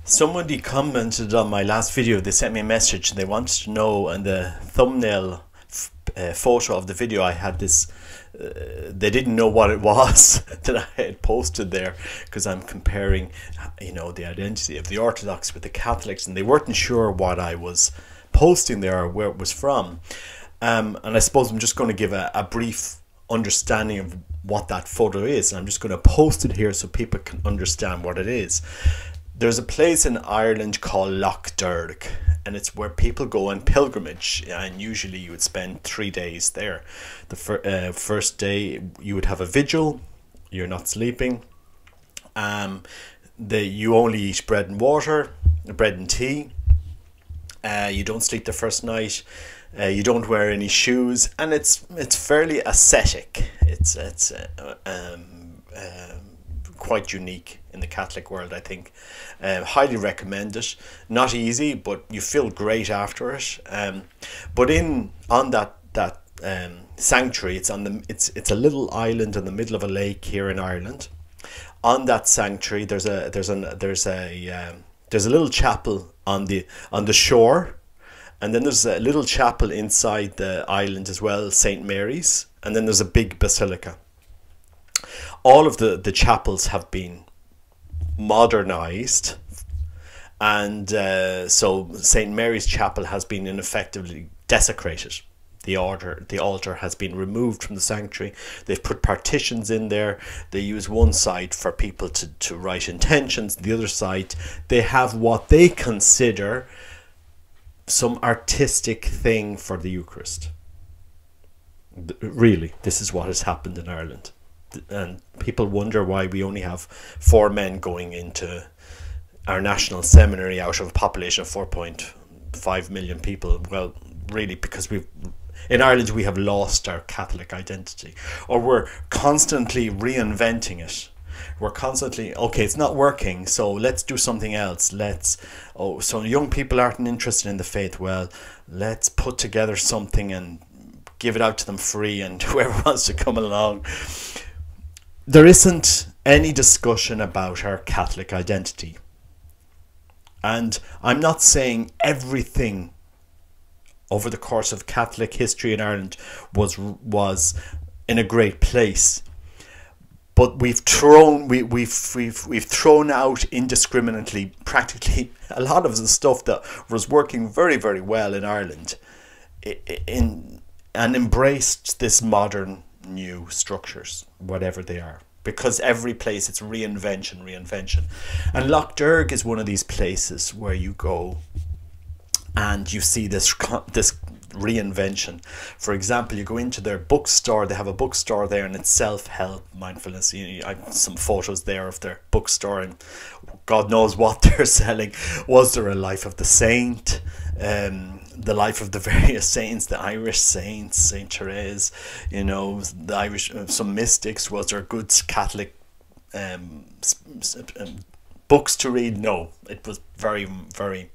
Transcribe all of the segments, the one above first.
Somebody commented on my last video. They sent me a message. They wanted to know, and the thumbnail photo of the video, I had this. They didn't know what it was that I had posted there, because I'm comparing, the identity of the Orthodox with the Catholics, and they weren't sure what I was posting there or where it was from. And I suppose I'm just going to give a brief understanding of what that photo is, and I'm just going to post it here so people can understand what it is. There's a place in Ireland called Lough Derg, and it's where people go on pilgrimage, and usually you would spend 3 days there. The first day you would have a vigil, you're not sleeping. You only eat bread and water, bread and tea. You don't sleep the first night. You don't wear any shoes, and it's fairly ascetic. It's quite unique in the Catholic world, I think. Highly recommend it. Not easy, but you feel great after it. But on that sanctuary, it's a little island in the middle of a lake here in Ireland. On that sanctuary, there's a little chapel on the shore, and then there's a little chapel inside the island as well, St Mary's, and then there's a big basilica. All of the chapels have been modernized, and so St Mary's Chapel has been ineffectively desecrated. The altar has been removed from the sanctuary. They've put partitions in there. They use one side for people to write intentions. The other side, they have what they consider some artistic thing for the Eucharist. Really, this is what has happened in Ireland. And people wonder why we only have 4 men going into our national seminary out of a population of 4.5 million people. Well, really, because in Ireland we have lost our Catholic identity, or we're constantly reinventing it. We're constantly, okay, it's not working, so let's do something else. So young people aren't interested in the faith. Well, let's put together something and give it out to them free, and whoever wants to come along. There isn't any discussion about our Catholic identity. And I'm not saying everything over the course of Catholic history in Ireland was in a great place. But we've thrown out indiscriminately practically a lot of the stuff that was working very, very well in Ireland, and embraced this modern new structures, whatever they are, because every place it's reinvention. And Lough Derg is one of these places where you go and you see this reinvention. For example, you go into their bookstore. They have a bookstore there, and it's self-help, mindfulness. I have some photos there of their bookstore, and God knows what they're selling. Was there a life of the saint? The life of the various saints, the Irish saints, Saint Therese, the Irish, some mystics. Was there good Catholic books to read? No, it was very, very,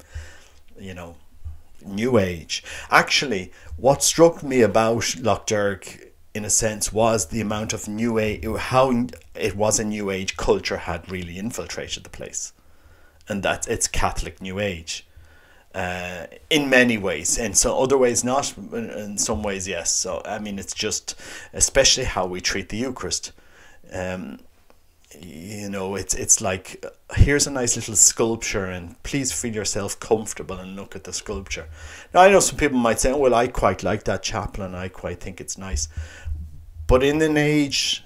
New Age. Actually, what struck me about Lough Derg, in a sense, was the amount of New Age, how it was a New Age culture had really infiltrated the place, and that it's Catholic New Age. In many ways, and so other ways not, in some ways yes. So I mean, it's just, especially how we treat the Eucharist. It's like, here's a nice little sculpture, and please feel yourself comfortable and look at the sculpture. Now, I know some people might say, oh, well, I quite like that chapel and I quite think it's nice. But in an age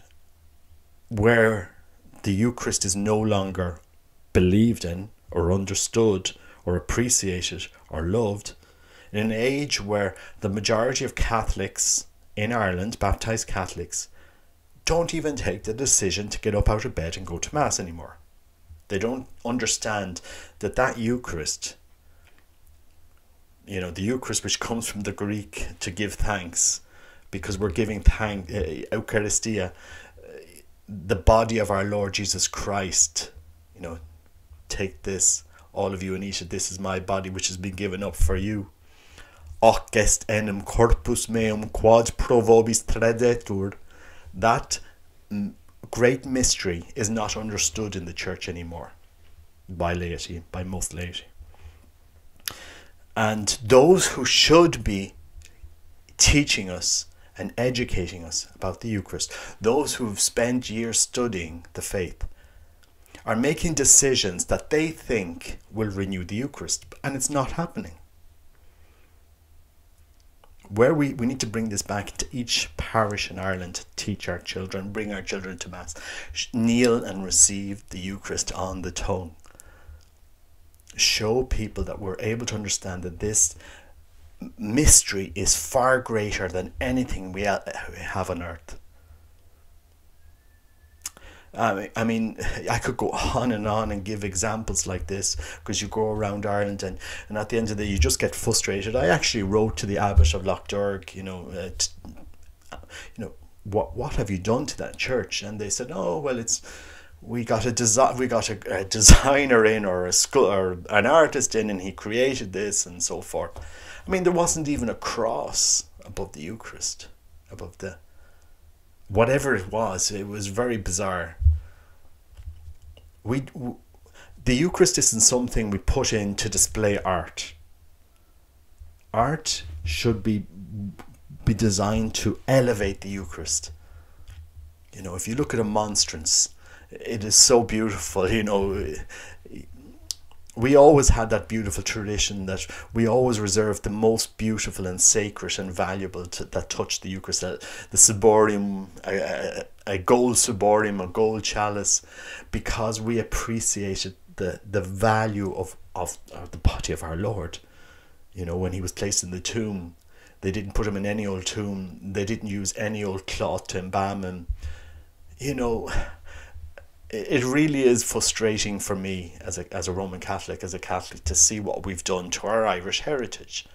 where the Eucharist is no longer believed in or understood or appreciated or loved, in an age where the majority of Catholics in Ireland, baptized Catholics, don't even take the decision to get up out of bed and go to Mass anymore. They don't understand that Eucharist, the Eucharist, which comes from the Greek to give thanks, because we're giving Eucharistia, the body of our Lord Jesus Christ. Take this, all of you, and eat it. This is my body, which has been given up for you. Hoc est enim corpus meum quod pro vobis tradetur. That great mystery is not understood in the church anymore. by laity, by most laity. And those who should be teaching us and educating us about the Eucharist, those who have spent years studying the faith, are making decisions that they think will renew the Eucharist, and it's not happening. Where we need to bring this back to each parish in Ireland to teach our children, bring our children to Mass, kneel and receive the Eucharist on the tongue. Show people that we're able to understand that this mystery is far greater than anything we have on earth. I mean, I could go on and give examples like this, because you go around Ireland and at the end of the day you just get frustrated. I actually wrote to the abbot of Lough Derg, what have you done to that church? And they said, oh well, we got a designer in, or an artist in, and he created this and so forth. I mean, there wasn't even a cross above the Eucharist, above the whatever it was very bizarre. The Eucharist isn't something we put in to display art. Art should be designed to elevate the Eucharist. If you look at a monstrance, it is so beautiful. We always had that beautiful tradition that we always reserved the most beautiful and sacred and valuable that touched the Eucharist. The ciborium, a gold ciborium, a gold chalice, because we appreciated the value of the body of our Lord. When he was placed in the tomb, they didn't put him in any old tomb. They didn't use any old cloth to embalm him. It really is frustrating for me as a Roman Catholic, to see what we've done to our Irish heritage.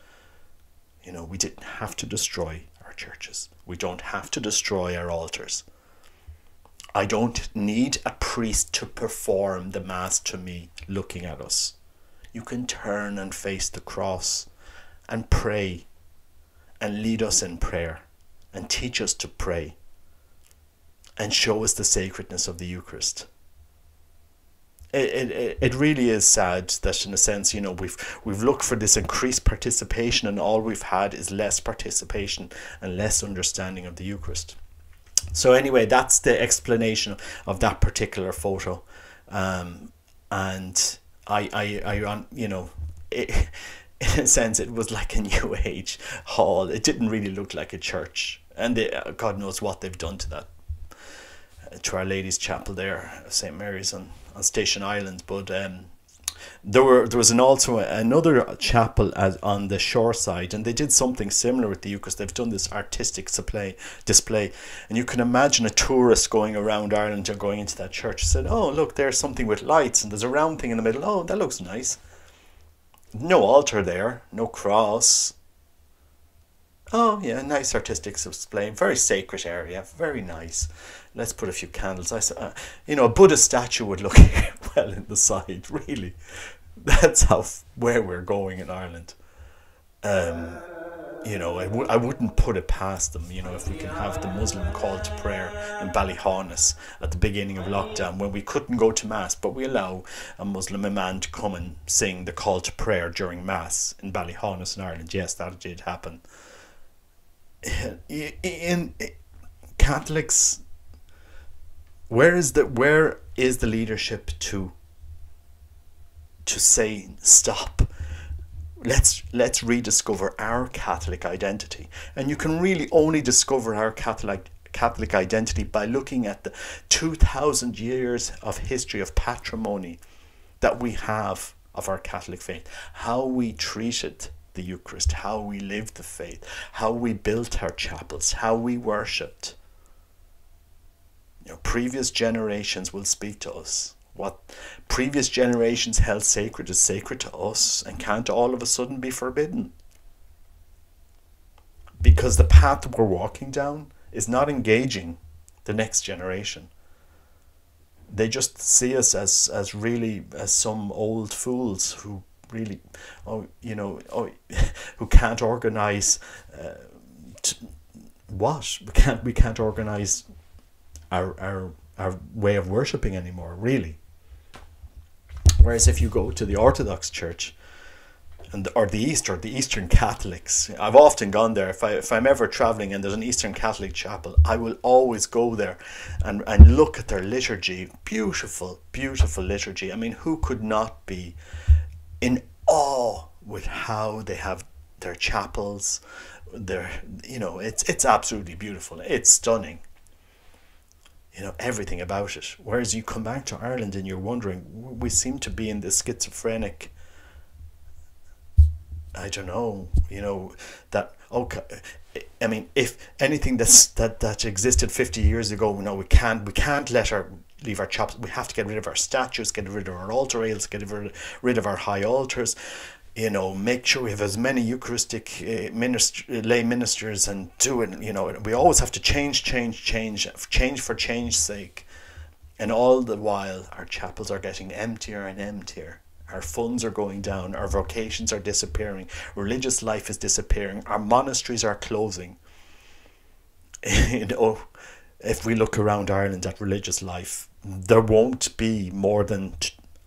We didn't have to destroy our churches. We don't have to destroy our altars. I don't need a priest to perform the Mass to me looking at us. You can turn and face the cross and pray and lead us in prayer and teach us to pray and show us the sacredness of the Eucharist. It really is sad that, in a sense, we've looked for this increased participation, and all we've had is less participation and less understanding of the Eucharist. So anyway, that's the explanation of that particular photo, and in a sense, it was like a New Age hall. It didn't really look like a church, and God knows what they've done to that, to Our Lady's Chapel there, St Mary's on Station Island. But there was also another chapel on the shore side, and they did something similar with the Eucharist. They've done this artistic display, and you can imagine a tourist going around Ireland and going into that church, said, oh look, there's something with lights, and there's a round thing in the middle. Oh, that looks nice. No altar there, no cross. Oh yeah, nice artistic display, very sacred area, very nice. Let's put a few candles. A Buddha statue would look well in the side, really. That's where we're going in Ireland. I wouldn't put it past them, if we can have the Muslim call to prayer in Ballyhaunis at the beginning of lockdown, when we couldn't go to Mass, but we allow a Muslim imam to come and sing the call to prayer during Mass in Ballyhaunis in Ireland. Yes, that did happen. In Catholics, where is the leadership to say stop? Let's rediscover our Catholic identity. And you can really only discover our Catholic identity by looking at the 2,000 years of history, of patrimony that we have of our Catholic faith, how we treated the Eucharist, how we lived the faith, how we built our chapels, how we worshipped. Previous generations will speak to us. What previous generations held sacred is sacred to us, and can't all of a sudden be forbidden. Because the path we're walking down is not engaging the next generation. They just see us as some old fools who really, who can't organize. We can't organize our way of worshipping anymore, really. Whereas if you go to the Orthodox Church, or the Eastern Catholics, I've often gone there. If I'm ever traveling and there's an Eastern Catholic chapel, I will always go there and look at their liturgy. Beautiful, beautiful liturgy. I mean, who could not be in awe with how they have their chapels? It's absolutely beautiful. It's stunning. Everything about it. Whereas you come back to Ireland and you're wondering, we seem to be in this schizophrenic, I don't know, that, okay, I mean, if anything that existed 50 years ago, we can't leave our chapels. We have to get rid of our statues, get rid of our altar rails, get rid of our high altars, make sure we have as many Eucharistic lay ministers, and do it. We always have to change for change's sake. And all the while, our chapels are getting emptier and emptier. Our funds are going down. Our vocations are disappearing. Religious life is disappearing. Our monasteries are closing. If we look around Ireland at religious life, there won't be more than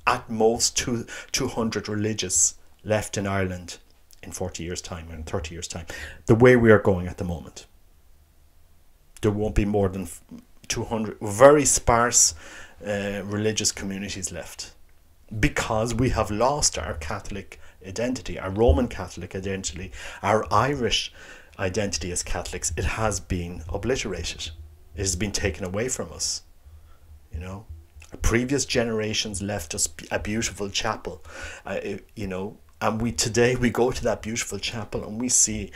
at most 200 religious left in Ireland in 40 years' time, or in 30 years' time. The way we are going at the moment, there won't be more than 200 very sparse religious communities left, because we have lost our Catholic identity, our Roman Catholic identity, our Irish identity as Catholics. It has been obliterated. It has been taken away from us. Previous generations left us a beautiful chapel, and today we go to that beautiful chapel and we see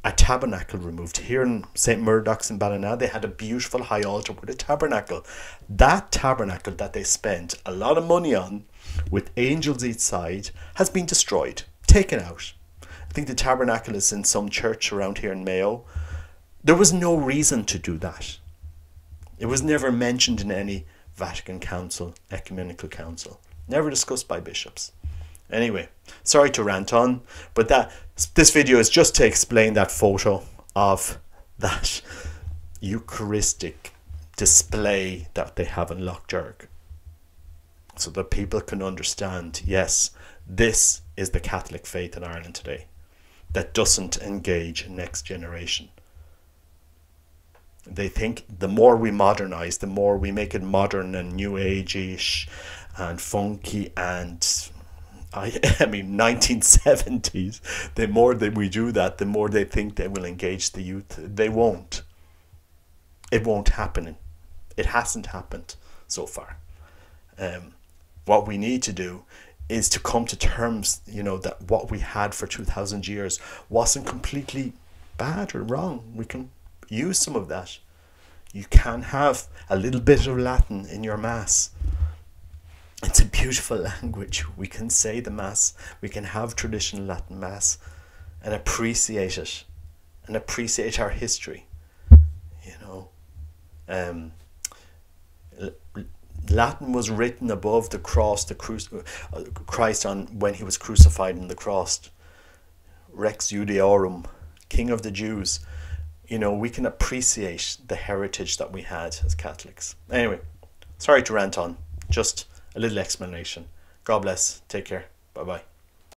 a tabernacle removed. Here in St Murdoch's in Ballina, they had a beautiful high altar with a tabernacle. That tabernacle that they spent a lot of money on, with angels each side, has been destroyed, taken out. I think the tabernacle is in some church around here in Mayo. There was no reason to do that. It was never mentioned in any Vatican Council, Ecumenical Council. Never discussed by bishops. Anyway, sorry to rant on, but this video is just to explain that photo of that Eucharistic display that they have in Lough Derg, so that people can understand, yes, this is the Catholic faith in Ireland today, that doesn't engage next generation. They think the more we modernize, the more we make it modern and new age-ish and funky and I mean 1970s, the more that we do that, the more they think they will engage the youth. They won't. It won't happen. It hasn't happened so far. What we need to do is to come to terms, that what we had for 2,000 years wasn't completely bad or wrong. We can use some of that. You can have a little bit of Latin in your Mass. It's a beautiful language. We can say the Mass. We can have traditional Latin Mass and appreciate it, and appreciate our history. Latin was written above the cross, Christ when he was crucified on the cross. Rex Judiorum, King of the Jews. We can appreciate the heritage that we had as Catholics. Anyway, sorry to rant on. Just a little explanation. God bless. Take care. Bye-bye.